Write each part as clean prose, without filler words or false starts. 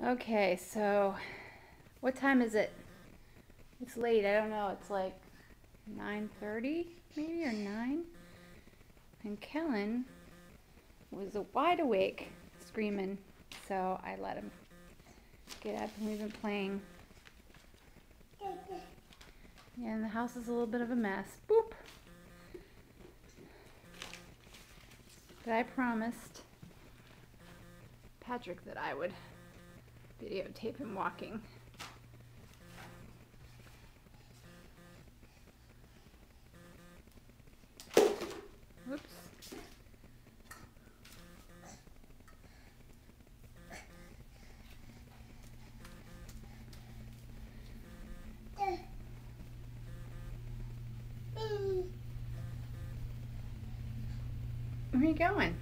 Okay, so what time is it? It's late. I don't know. It's like 9:30 maybe or 9. And Kellen was wide awake screaming. So I let him get up and we've been playing. Yeah, and the house is a little bit of a mess. Boop. But I promised Patrick that I would videotape him walking. Whoops. Where are you going?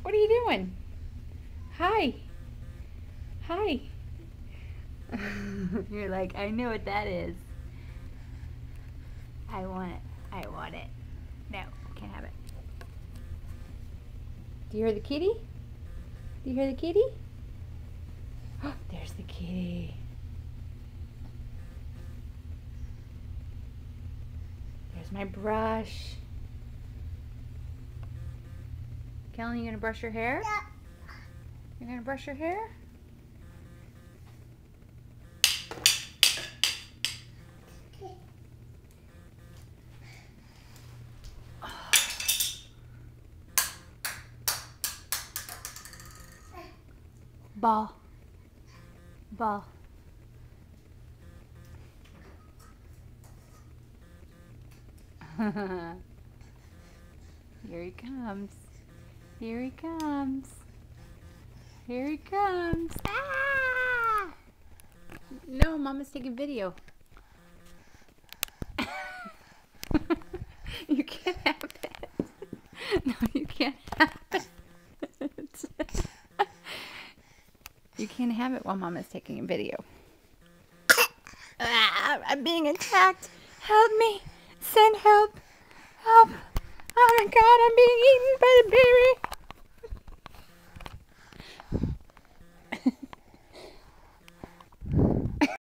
What are you doing? Hi. Hi. You're like, I know what that is. I want it. I want it. No, can't have it. Do you hear the kitty? Do you hear the kitty? Oh, there's the kitty. There's my brush. Kellen, you gonna brush your hair? Yeah. You're gonna brush your hair? Ball. Ball. Here he comes. Here he comes. Here he comes. Ah! No, Mama's taking video. You can't have it. No, you can't have it. You can't have it while Mama's taking a video. Ah, I'm being attacked. Help me. Send help. Help. Oh my God, I'm being eaten by the berry.